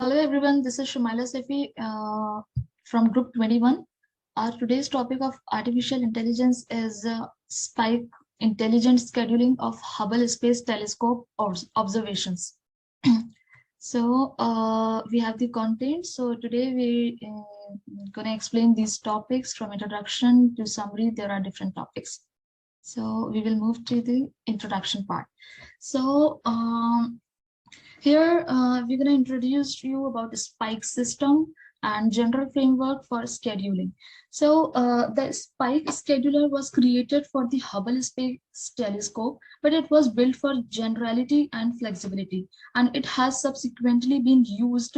Hello everyone, this is Shumaila Sefi from Group 21. Our today's topic of artificial intelligence is spike intelligent scheduling of Hubble Space Telescope observations. So we have the content. So today we gonna explain these topics from introduction to summary. There are different topics. So we will move to the introduction part. So here, we're going to introduce you about the spike system and general framework for scheduling. So the spike scheduler was created for the Hubble Space Telescope, but it was built for generality and flexibility, and it has subsequently been used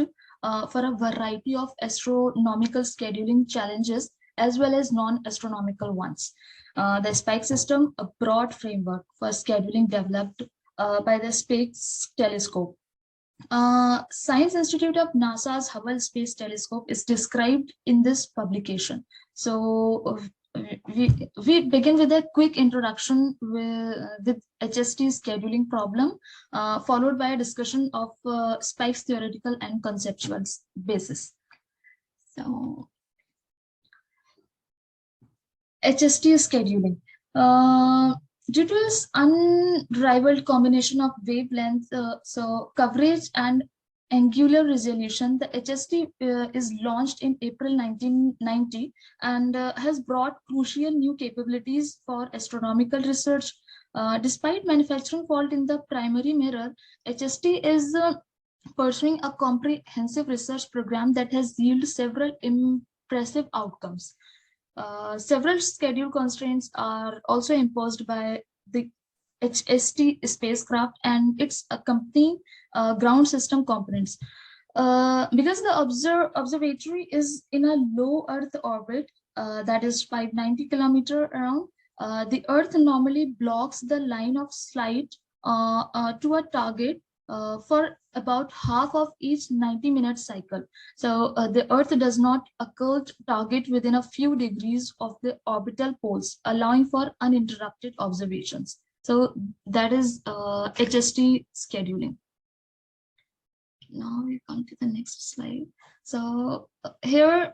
for a variety of astronomical scheduling challenges as well as non-astronomical ones. The spike system, a broad framework for scheduling developed by the Space Telescope. Science Institute of NASA's Hubble Space Telescope is described in this publication. So we begin with a quick introduction with HST scheduling problem, followed by a discussion of spike's theoretical and conceptual basis. So HST scheduling. Due to its unrivaled combination of wavelengths, so coverage and angular resolution, the HST is launched in April 1990 and has brought crucial new capabilities for astronomical research. Despite manufacturing fault in the primary mirror, HST is pursuing a comprehensive research program that has yielded several impressive outcomes. Several schedule constraints are also imposed by the HST spacecraft and its accompanying ground system components. Because the observatory is in a low Earth orbit, that is 590 kilometers around, the Earth normally blocks the line of sight to a target for about half of each 90-minute cycle. So the Earth does not occult target within a few degrees of the orbital poles, allowing for uninterrupted observations. So that is HST scheduling. Now we come to the next slide. So here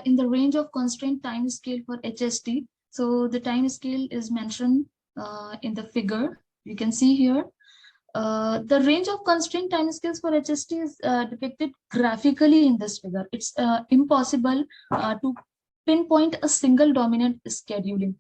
in the range of constraint time scale for HST, so the time scale is mentioned in the figure. You can see here. The range of constraint timescales for HST is depicted graphically in this figure. It's impossible to pinpoint a single dominant scheduling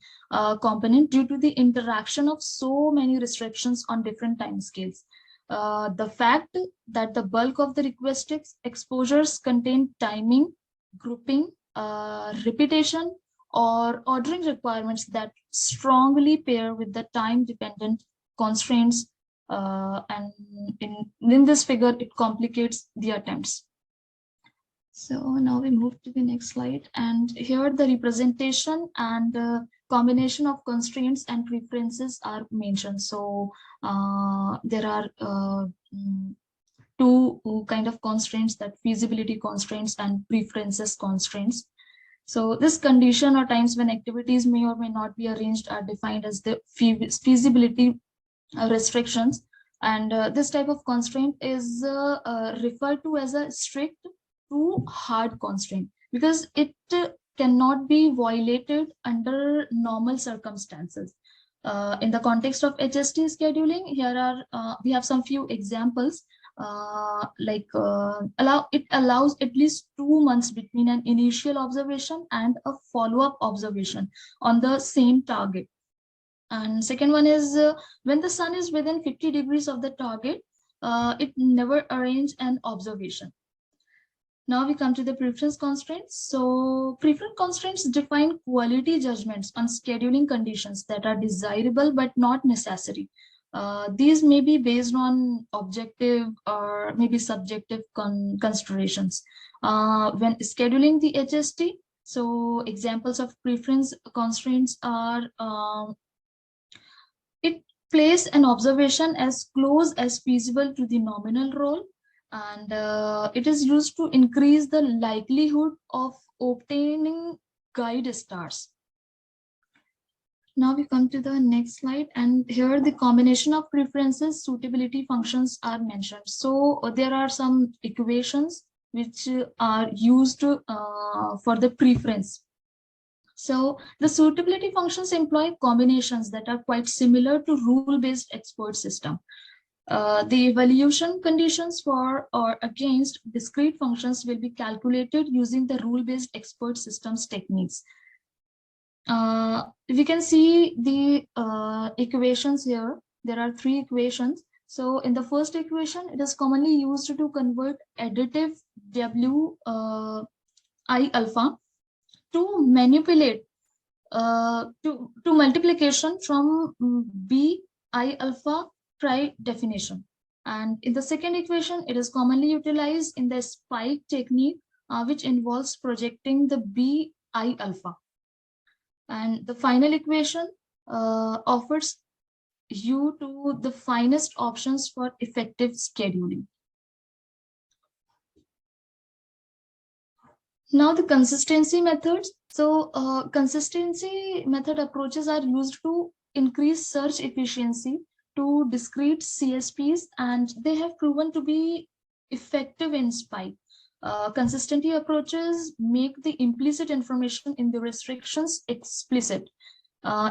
component due to the interaction of so many restrictions on different timescales. The fact that the bulk of the requested exposures contain timing, grouping, repetition, or ordering requirements that strongly pair with the time-dependent constraints. And in this figure, it complicates the attempts. So now we move to the next slide, and here the representation and combination of constraints and preferences are mentioned. So there are two kind of constraints, that feasibility constraints and preferences constraints. So this condition or times when activities may or may not be arranged are defined as the feasibility restrictions, and this type of constraint is referred to as a strict to hard constraint because it cannot be violated under normal circumstances. In the context of HST scheduling, here are we have some few examples. It allows at least 2 months between an initial observation and a follow-up observation on the same target. And second one is when the sun is within 50 degrees of the target, it never arrange an observation. Now we come to the preference constraints. So preference constraints define quality judgments on scheduling conditions that are desirable but not necessary. These may be based on objective or maybe subjective considerations. When scheduling the HST, so examples of preference constraints are it place an observation as close as feasible to the nominal role, and it is used to increase the likelihood of obtaining guide stars. Now we come to the next slide, and here the combination of preferences suitability functions are mentioned. So there are some equations which are used for the preference. So the suitability functions employ combinations that are quite similar to rule-based expert system. The evaluation conditions for or against discrete functions will be calculated using the rule-based expert systems techniques. We can see the equations here. There are three equations. So in the first equation, it is commonly used to convert additive W I alpha to manipulate to multiplication from B I alpha tri definition. And in the second equation, it is commonly utilized in the spike technique, which involves projecting the B I alpha. And the final equation offers you to the finest options for effective scheduling. Now the consistency methods. So consistency method approaches are used to increase search efficiency to discrete CSPs, and they have proven to be effective in spike. Consistency approaches make the implicit information in the restrictions explicit,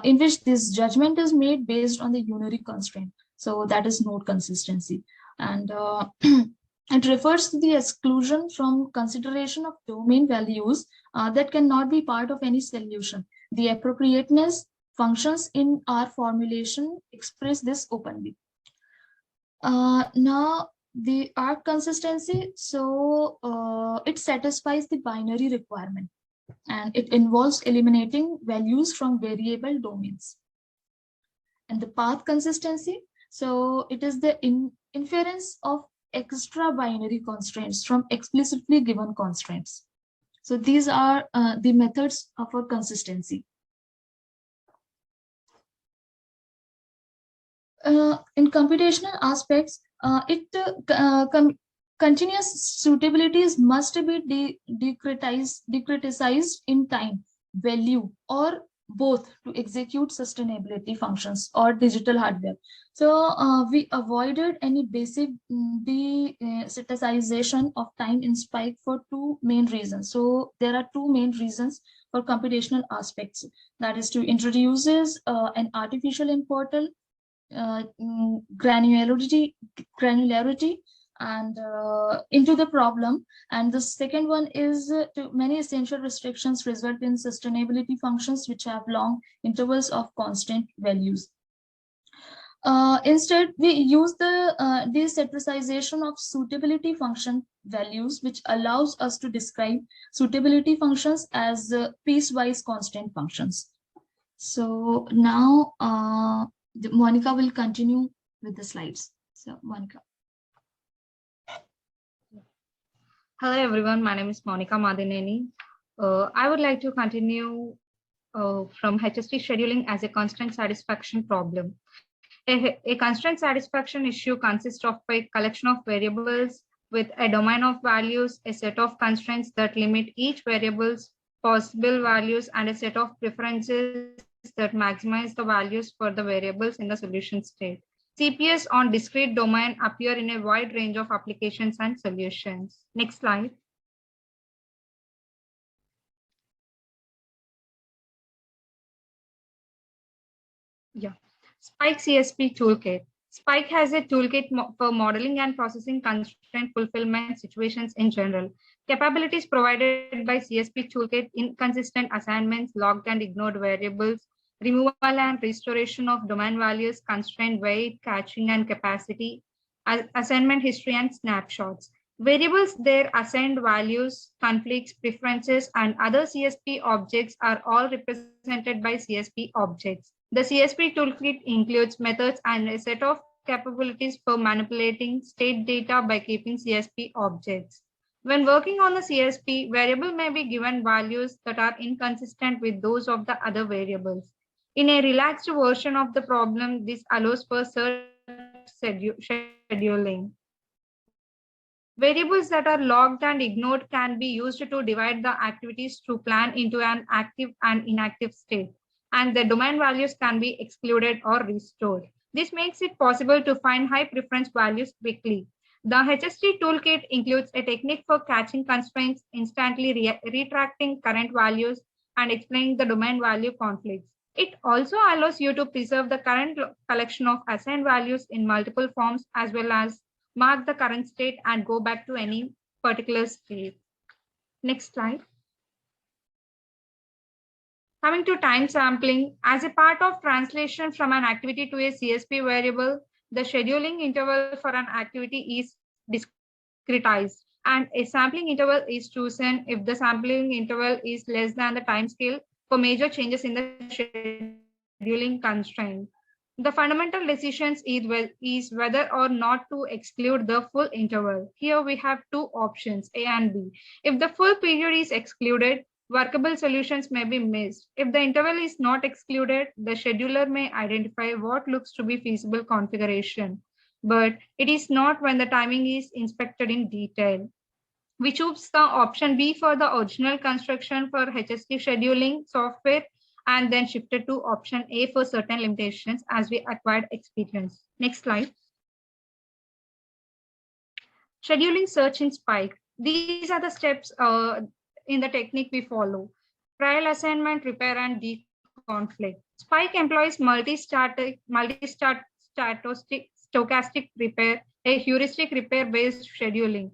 in which this judgment is made based on the unary constraint. So that is node consistency. And it refers to the exclusion from consideration of domain values that cannot be part of any solution. The appropriateness functions in our formulation express this openly. Now, the arc consistency, so it satisfies the binary requirement, and it involves eliminating values from variable domains. And the path consistency, so it is the inference of extra binary constraints from explicitly given constraints. So these are the methods of our consistency. In computational aspects, continuous suitabilities must be decretized in time, value, or both to execute sustainability functions or digital hardware. So we avoided any basic desensitization of time in spike for two main reasons. So there are two main reasons for computational aspects. That is to introduces an artificial important granularity and into the problem. And the second one is to many essential restrictions result in sustainability functions which have long intervals of constant values. Instead, we use the desensitization of suitability function values, which allows us to describe suitability functions as piecewise constant functions. So now Monica will continue with the slides. So Monica. Hello everyone, my name is Monica Madineni. I would like to continue from HST scheduling as a constraint satisfaction problem. A constraint satisfaction issue consists of a collection of variables with a domain of values, a set of constraints that limit each variable's possible values, and a set of preferences that maximize the values for the variables in the solution state. CPS on discrete domain appear in a wide range of applications and solutions. Next slide. Yeah. Spike CSP toolkit. Spike has a toolkit for modeling and processing constraint fulfillment situations in general. Capabilities provided by CSP toolkit: inconsistent assignments, logged and ignored variables, removal and restoration of domain values, constraint weight, caching and capacity, assignment history and snapshots. Variables, their assigned values, conflicts, preferences, and other CSP objects are all represented by CSP objects. The CSP toolkit includes methods and a set of capabilities for manipulating state data by keeping CSP objects. When working on the CSP, variable may be given values that are inconsistent with those of the other variables. In a relaxed version of the problem, this allows for search scheduling. Variables that are logged and ignored can be used to divide the activities to plan into an active and inactive state, and the domain values can be excluded or restored. This makes it possible to find high preference values quickly. The HST toolkit includes a technique for catching constraints, instantly retracting current values, and explaining the domain value conflicts. It also allows you to preserve the current collection of assigned values in multiple forms, as well as mark the current state and go back to any particular state. Next slide. Coming to time sampling, as a part of translation from an activity to a CSP variable, the scheduling interval for an activity is discretized, and a sampling interval is chosen if the sampling interval is less than the time scale for major changes in the scheduling constraint. The fundamental decisions is whether or not to exclude the full interval. Here we have two options, A and B. If the full period is excluded, workable solutions may be missed. If the interval is not excluded, the scheduler may identify what looks to be feasible configuration, but it is not when the timing is inspected in detail. We choose the option B for the original construction for HST scheduling software and then shifted to option A for certain limitations as we acquired experience. Next slide. Scheduling search in Spike. These are the steps in the technique we follow. Trial assignment, repair, and deconflict. Spike employs stochastic repair, a heuristic repair-based scheduling.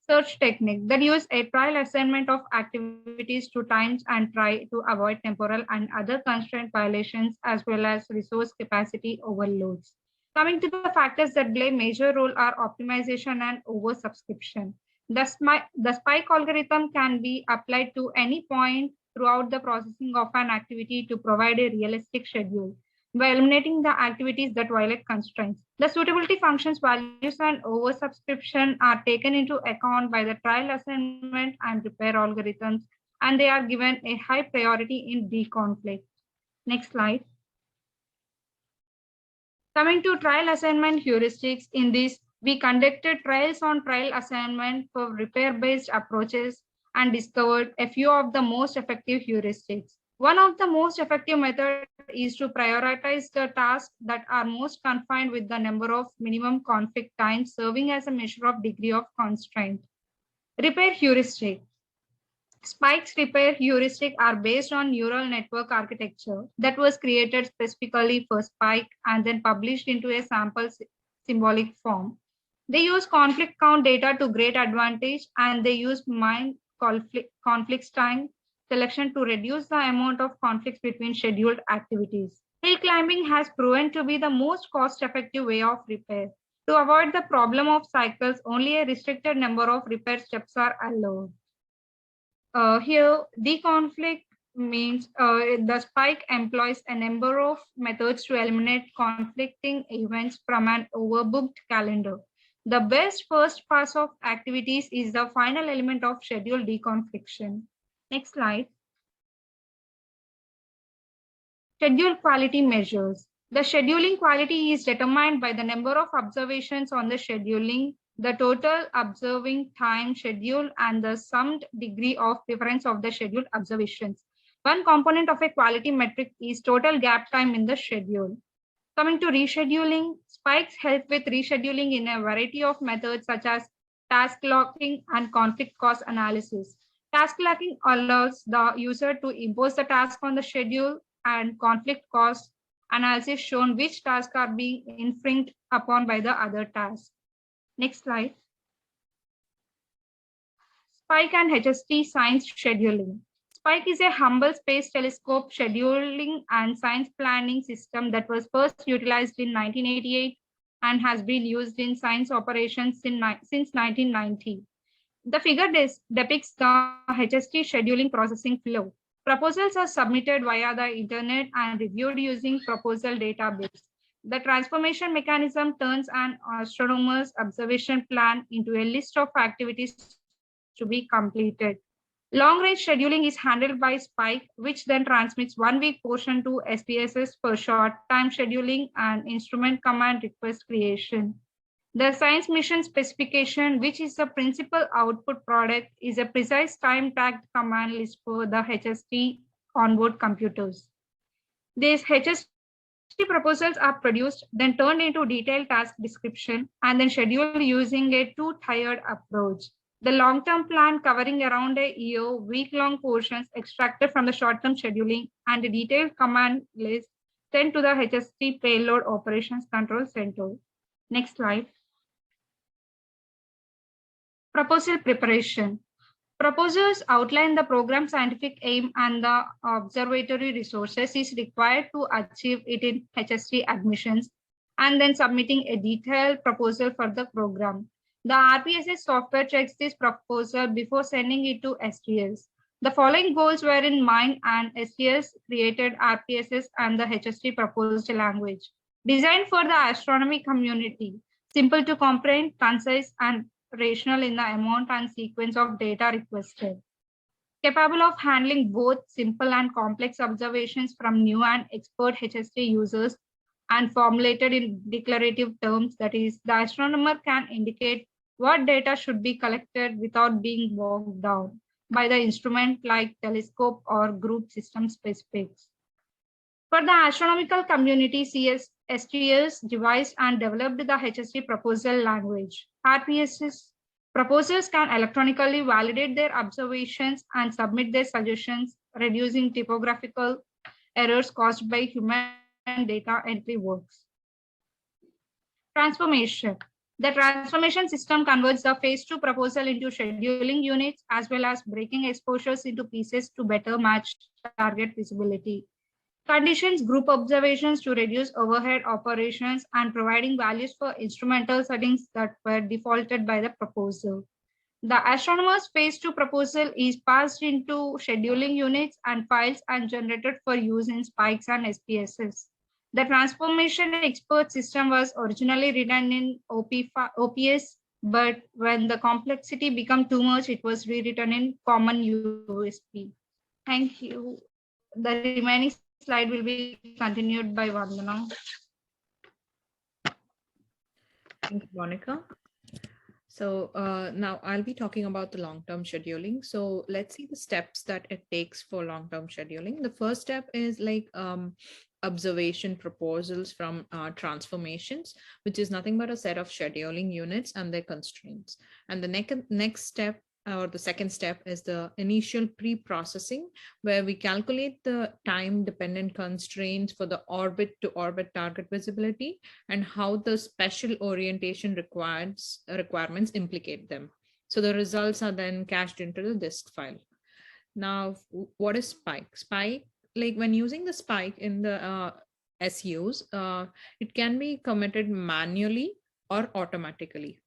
Search technique that use a trial assignment of activities to times and try to avoid temporal and other constraint violations as well as resource capacity overloads. Coming to the factors that play major role are optimization and oversubscription. The spike algorithm can be applied to any point throughout the processing of an activity to provide a realistic schedule by eliminating the activities that violate constraints. The suitability functions, values, and oversubscription are taken into account by the trial assignment and repair algorithms, and they are given a high priority in deconflict. Next slide. Coming to trial assignment heuristics, in this, we conducted trials on trial assignment for repair-based approaches and discovered a few of the most effective heuristics. One of the most effective methods is to prioritize the tasks that are most confined with the number of minimum conflict times, serving as a measure of degree of constraint. Repair heuristic. Spike's repair heuristic are based on neural network architecture that was created specifically for Spike and then published into a sample symbolic form. They use conflict count data to great advantage, and they use mind conflicts time selection to reduce the amount of conflicts between scheduled activities. Hill climbing has proven to be the most cost-effective way of repair. To avoid the problem of cycles, only a restricted number of repair steps are allowed. Here, deconflict means the Spike employs a number of methods to eliminate conflicting events from an overbooked calendar. The best first pass of activities is the final element of schedule deconfliction. Next slide. Schedule quality measures. The scheduling quality is determined by the number of observations on the scheduling, the total observing time schedule, and the summed degree of difference of the scheduled observations. One component of a quality metric is total gap time in the schedule. Coming to rescheduling, Spikes help with rescheduling in a variety of methods such as task locking and conflict cost analysis. Task locking allows the user to impose the task on the schedule, and conflict cost analysis shown which tasks are being infringed upon by the other task. Next slide. Spike and HST science scheduling. Spike is a Hubble Space Telescope scheduling and science planning system that was first utilized in 1988 and has been used in science operations since 1990. The figure depicts the HST scheduling processing flow. Proposals are submitted via the internet and reviewed using proposal database. The transformation mechanism turns an astronomer's observation plan into a list of activities to be completed. Long-range scheduling is handled by Spike, which then transmits 1 week portion to SPSS for short-time scheduling and instrument command request creation. The science mission specification, which is the principal output product, is a precise time-tagged command list for the HST onboard computers. This HST proposals are produced, then turned into detailed task description, and then scheduled using a two-tiered approach. The long-term plan covering around a year, week-long portions extracted from the short-term scheduling, and the detailed command list sent to the HST payload operations control center. Next slide. Proposal preparation. Proposals outline the program scientific aim and the observatory resources is required to achieve it in HST admissions, and then submitting a detailed proposal for the program. The RPSS software checks this proposal before sending it to STS. The following goals were in mind, and STS created RPSS and the HST proposed language. Designed for the astronomy community, simple to comprehend, concise, and rational in the amount and sequence of data requested. Capable of handling both simple and complex observations from new and expert HST users, and formulated in declarative terms, that is, the astronomer can indicate what data should be collected without being bogged down by the instrument like telescope or group system specifics. For the astronomical community, STS devised and developed the HST proposal language. RPSS proposals can electronically validate their observations and submit their suggestions, reducing typographical errors caused by human data entry works. Transformation. The transformation system converts the phase 2 proposal into scheduling units as well as breaking exposures into pieces to better match target visibility. Conditions group observations to reduce overhead operations and providing values for instrumental settings that were defaulted by the proposal. The astronomer's phase 2 proposal is passed into scheduling units and files and generated for use in spikes and SPSS. The transformation expert system was originally written in OPS, but when the complexity became too much, it was rewritten in common USP. Thank you. The remaining slide will be continued by Vandana. Thank you, Monica. So now I'll be talking about the long-term scheduling. So let's see the steps that it takes for long-term scheduling. The first step is like observation proposals from transformations, which is nothing but a set of scheduling units and their constraints. And the next step, or the second step, is the initial pre-processing, where we calculate the time-dependent constraints for the orbit-to-orbit target visibility and how the special orientation requirements implicate them. So the results are then cached into the disk file. Now, what is Spike? Spike, like when using the Spike in the SUs, it can be committed manually or automatically.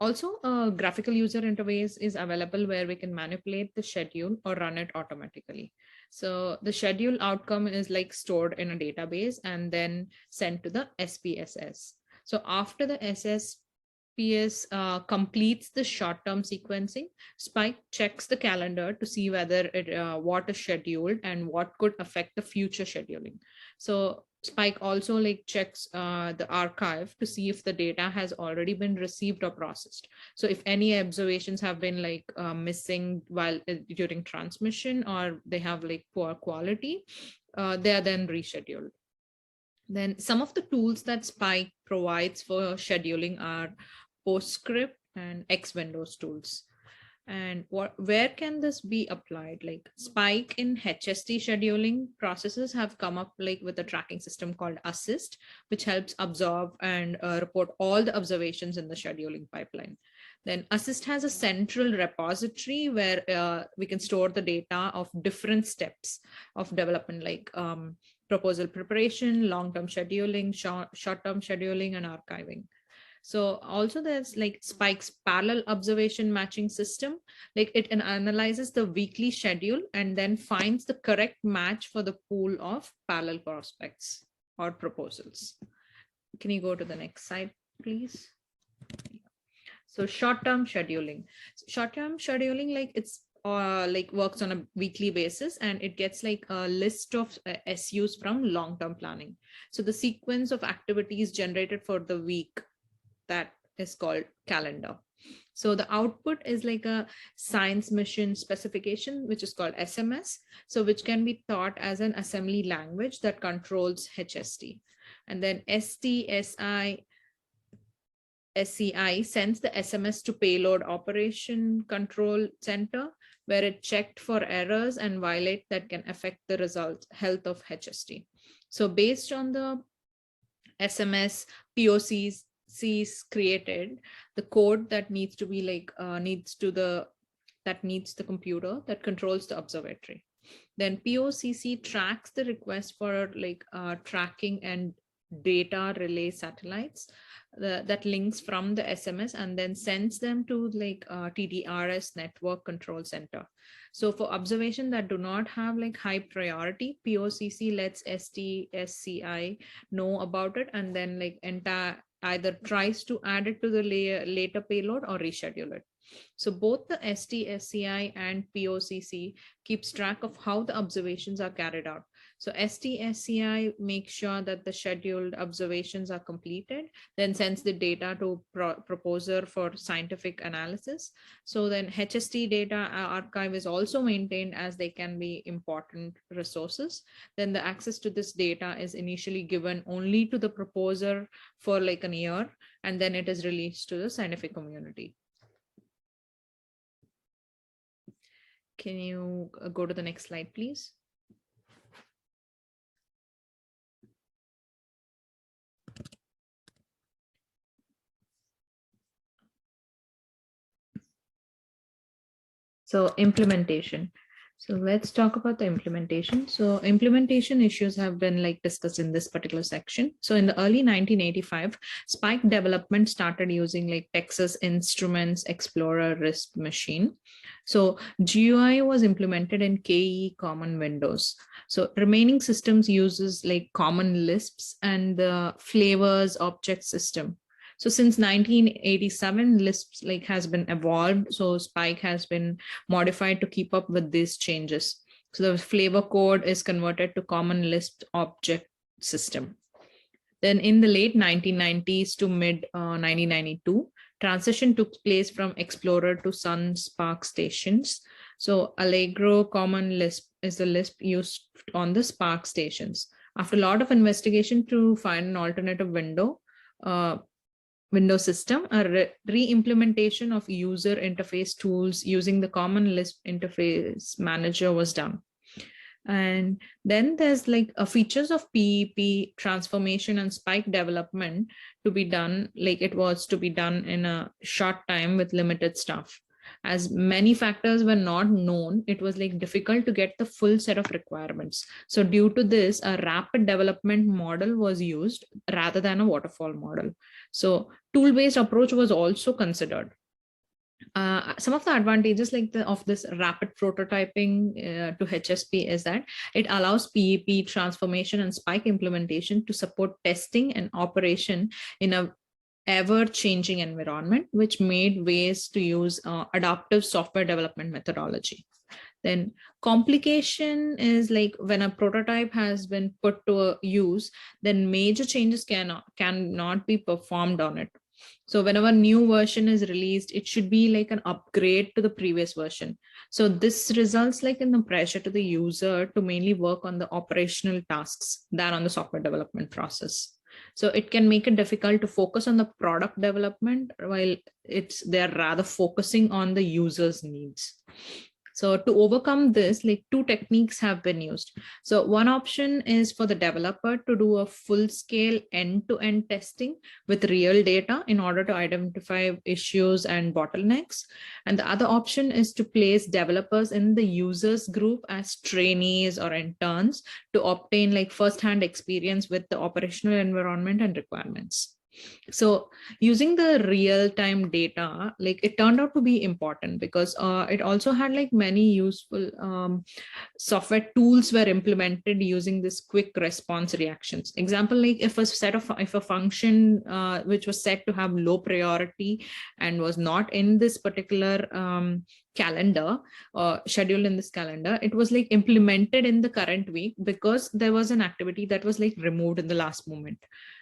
Also, a graphical user interface is available where we can manipulate the schedule or run it automatically. So the schedule outcome is like stored in a database and then sent to the SPSS. So after the SSPS completes the short-term sequencing, Spike checks the calendar to see whether what is scheduled and what could affect the future scheduling. So Spike also like checks the archive to see if the data has already been received or processed. So if any observations have been like missing while during transmission, or they have like poor quality, they are then rescheduled. Then some of the tools that Spike provides for scheduling are PostScript and X-Windows tools. And where can this be applied? Like Spike in HST scheduling processes have come up like with a tracking system called Assist, which helps absorb and report all the observations in the scheduling pipeline. Then Assist has a central repository where we can store the data of different steps of development, like proposal preparation, long-term scheduling, short-term scheduling, and archiving. So also there's like Spike's parallel observation matching system. Like it analyzes the weekly schedule and then finds the correct match for the pool of parallel prospects or proposals. Can you go to the next slide, please? So short-term scheduling. Short-term scheduling, like it's like works on a weekly basis, and it gets like a list of SUs from long-term planning. So the sequence of activities generated for the week, that is called calendar. So the output is like a science mission specification, which is called SMS. So which can be thought as an assembly language that controls HST. And then STSI SCI sends the SMS to Payload Operation Control Center, where it checked for errors and violate that can affect the result health of HST. So based on the SMS POCs created, the code that needs to be like needs the computer that controls the observatory. Then POCC tracks the request for like tracking and data relay satellites that links from the SMS and then sends them to like TDRS network control center. So for observation that do not have like high priority, POCC lets STSCI know about it and then like either tries to add it to the later payload or reschedule it. So both the STSCI and POCC keeps track of how the observations are carried out. So STSCI makes sure that the scheduled observations are completed, then sends the data to proposer for scientific analysis. So then HST data archive is also maintained as they can be important resources. Then the access to this data is initially given only to the proposer for like an year, and then it is released to the scientific community. Can you go to the next slide, please? So implementation. So let's talk about the implementation. So implementation issues have been like discussed in this particular section. So in the early 1985, Spike development started using like Texas Instruments Explorer RISC machine. So GUI was implemented in KE Common Windows. So remaining systems uses like Common Lisps and the Flavors object system. So since 1987, Lisp like has been evolved. So Spike has been modified to keep up with these changes. So the flavor code is converted to Common Lisp object system. Then in the late 1990s to mid 1992, transition took place from Explorer to Sun Spark stations. So Allegro Common Lisp is the Lisp used on the Spark stations. After a lot of investigation to find an alternative Windows system, a re-implementation of user interface tools using the Common Lisp interface manager was done. And then there's like features of PEP transformation and Spike development to be done, like it was to be done in a short time with limited staff. As many factors were not known, it was like difficult to get the full set of requirements. So due to this, a rapid development model was used rather than a waterfall model. So tool-based approach was also considered. Some of the advantages of this rapid prototyping to HSP is that it allows PEP transformation and Spike implementation to support testing and operation in a ever-changing environment, which made ways to use adaptive software development methodology. Then complication is like when a prototype has been put to use, then major changes cannot be performed on it. So whenever new version is released, it should be like an upgrade to the previous version. So this results like in the pressure to the user to mainly work on the operational tasks than on the software development process. So it can make it difficult to focus on the product development while they're rather focusing on the user's needs. So to overcome this, like two techniques have been used. So one option is for the developer to do a full-scale end-to-end testing with real data in order to identify issues and bottlenecks. And the other option is to place developers in the users group as trainees or interns to obtain like first-hand experience with the operational environment and requirements. So using the real-time data, like it turned out to be important because it also had like many useful software tools were implemented using this quick response reactions. Example, like if a function which was set to have low priority and was not in this particular calendar scheduled in this calendar, it was like implemented in the current week because there was an activity that was like removed in the last moment.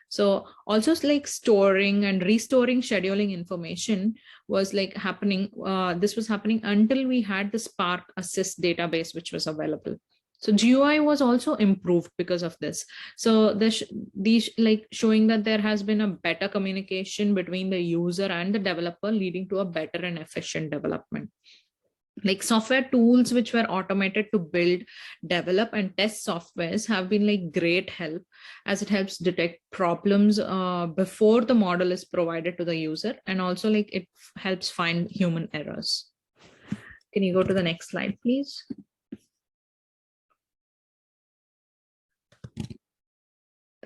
So also like storing and restoring scheduling information was like happening. This was happening until we had the Spark Assist database, which was available. So GUI was also improved because of this. So these like showing that there has been a better communication between the user and the developer, leading to a better and efficient development. Like software tools which were automated to build, develop and test softwares have been like great help, as it helps detect problems before the model is provided to the user, and also like it helps find human errors. Can you go to the next slide, please?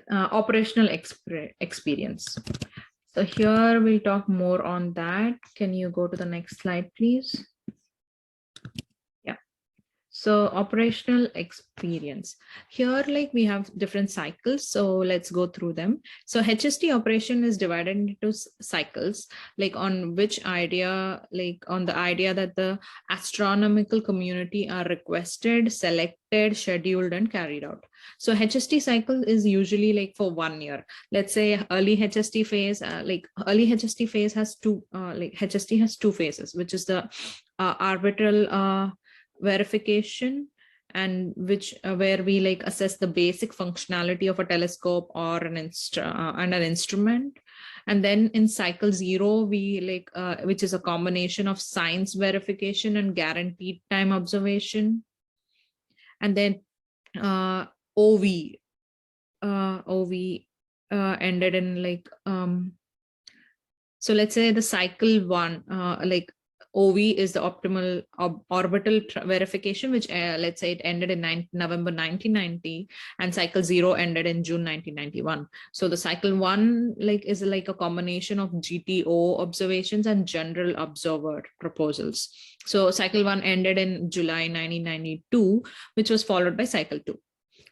Operational experience. So here we'll talk more on that. Can you go to the next slide, please? Yeah. So operational experience. Here, like we have different cycles. So let's go through them. So HST operation is divided into cycles, like on which idea, like on the idea that the astronomical community are requested, selected, scheduled, and carried out. So HST cycle is usually like for 1 year. Let's say early HST phase, like early HST phase has two, like HST has two phases, which is the arbitral verification, and which where we like assess the basic functionality of a telescope or an instrument. And then in cycle 0 we like which is a combination of science verification and guaranteed time observation. And then ov ended in like so let's say the cycle 1 like OV is the optimal orbital verification, which let's say it ended in November 1990, and cycle 0 ended in June 1991. So the cycle 1 like is like a combination of GTO observations and general observer proposals. So cycle 1 ended in July 1992, which was followed by cycle 2.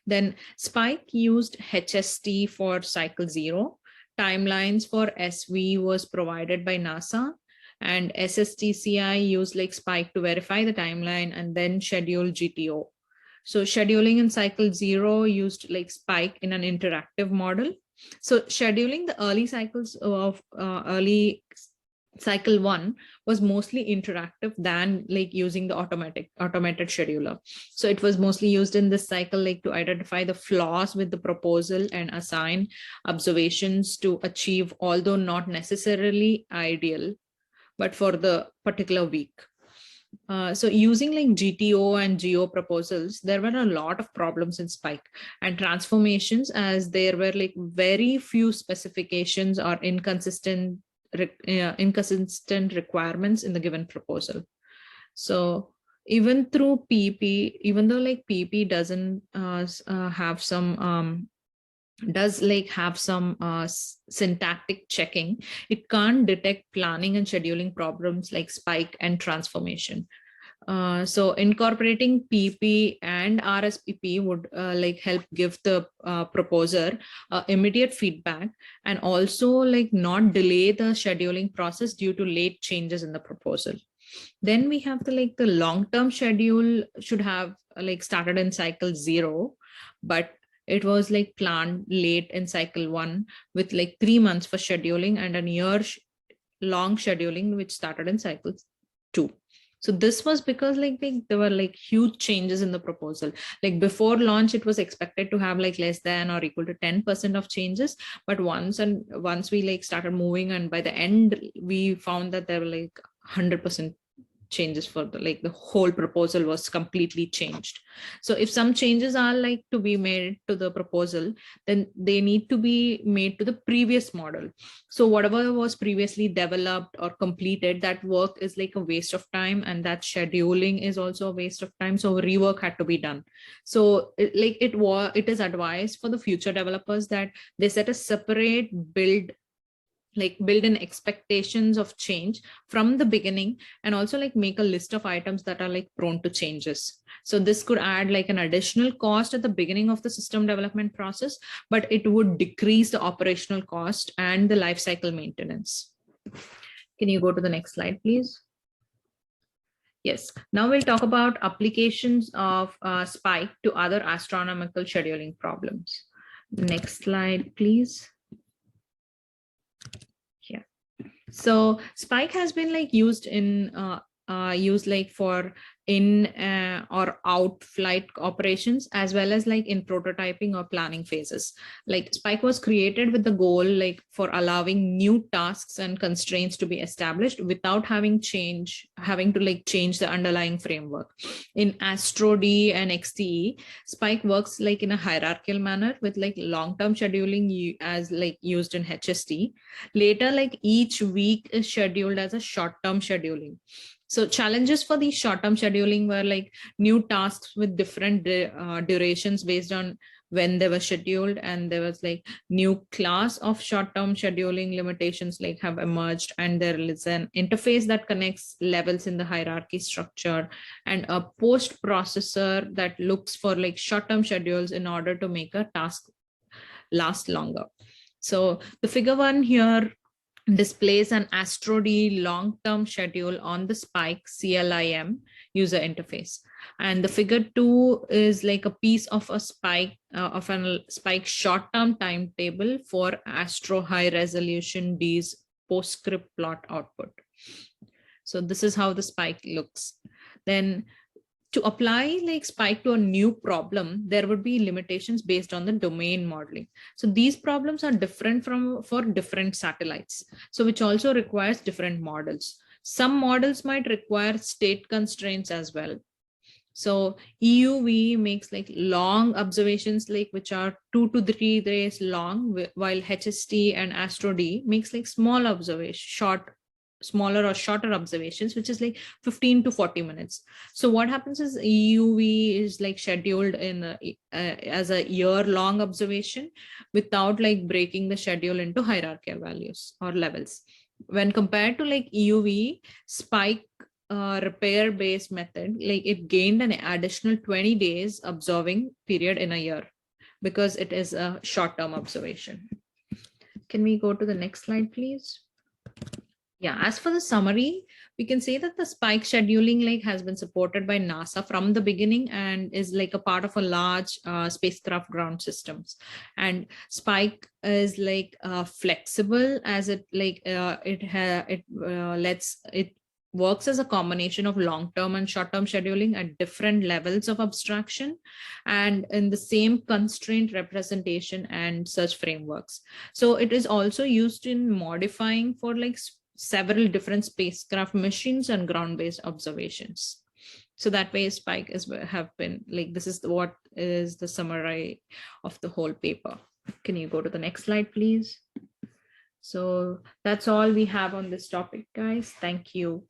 Then Spike used HST for cycle 0. Timelines for SV was provided by NASA, and SSTCI used like Spike to verify the timeline and then schedule GTO. So scheduling in cycle 0 used like Spike in an interactive model. So scheduling the early cycles of early cycle 1 was mostly interactive than like using the automated scheduler. So it was mostly used in this cycle like to identify the flaws with the proposal and assign observations to achieve, although not necessarily ideal, but for the particular week. So using like GTO and GO proposals, there were a lot of problems in Spike and transformations, as there were like very few specifications or inconsistent requirements in the given proposal. So even through PP, even though like PP doesn't have some syntactic checking, it can't detect planning and scheduling problems like Spike and transformation. So incorporating PP and RSPP would like help give the proposer immediate feedback, and also like not delay the scheduling process due to late changes in the proposal. Then we have the long-term schedule should have like started in cycle 0, but it was like planned late in cycle 1 with like 3 months for scheduling and a year long scheduling, which started in cycle 2. So this was because like there were like huge changes in the proposal. Like before launch, it was expected to have like less than or equal to 10% of changes. But once we like started moving, and by the end, we found that there were like 100% changes for the whole proposal was completely changed. So if some changes are like to be made to the proposal, then they need to be made to the previous model. So whatever was previously developed or completed, that work is like a waste of time, and that scheduling is also a waste of time. So rework had to be done. So it is advised for the future developers that they set a separate build in expectations of change from the beginning, and also like make a list of items that are like prone to changes. So this could add like an additional cost at the beginning of the system development process, but it would decrease the operational cost and the lifecycle maintenance. Can you go to the next slide, please? Yes, now we'll talk about applications of Spike to other astronomical scheduling problems. Next slide, please. So spike has been like used in used like for in or out flight operations, as well as like in prototyping or planning phases. Like spike was created with the goal like for allowing new tasks and constraints to be established without having to like change the underlying framework. In Astro D and XTE, spike works like in a hierarchical manner with like long-term scheduling as like used in HST. Later, like each week is scheduled as a short-term scheduling. So challenges for the short-term scheduling were like new tasks with different durations based on when they were scheduled, and there was like new class of short-term scheduling limitations like have emerged, and there is an interface that connects levels in the hierarchy structure, and a post processor that looks for like short-term schedules in order to make a task last longer. So the figure 1 here displays an Astro D long-term schedule on the Spike CLIM user interface. And the figure 2 is like a piece of a Spike short-term timetable for Astro high resolution D's postscript plot output. So this is how the Spike looks. Then to apply like spike to a new problem, there would be limitations based on the domain modeling. So these problems are different for different satellites, so which also requires different models. Some models might require state constraints as well. So EUV makes like long observations, like which are 2 to 3 days long, while HST and Astro D makes like small observations, smaller or shorter observations, which is like 15 to 40 minutes. So what happens is EUV is like scheduled in as a year-long observation without like breaking the schedule into hierarchical values or levels. When compared to like EUV, Spike repair based method, like it gained an additional 20 days observing period in a year because it is a short-term observation. Can we go to the next slide, please? Yeah, as for the summary, we can say that the spike scheduling like has been supported by NASA from the beginning and is like a part of a large spacecraft ground systems. And spike is like flexible as it like it lets it works as a combination of long-term and short-term scheduling at different levels of abstraction and in the same constraint representation and such frameworks. So it is also used in modifying for like several different spacecraft missions and ground-based observations. So that way spike is have been like, this is what is the summary of the whole paper. Can you go to the next slide, please? So that's all we have on this topic, guys. Thank you.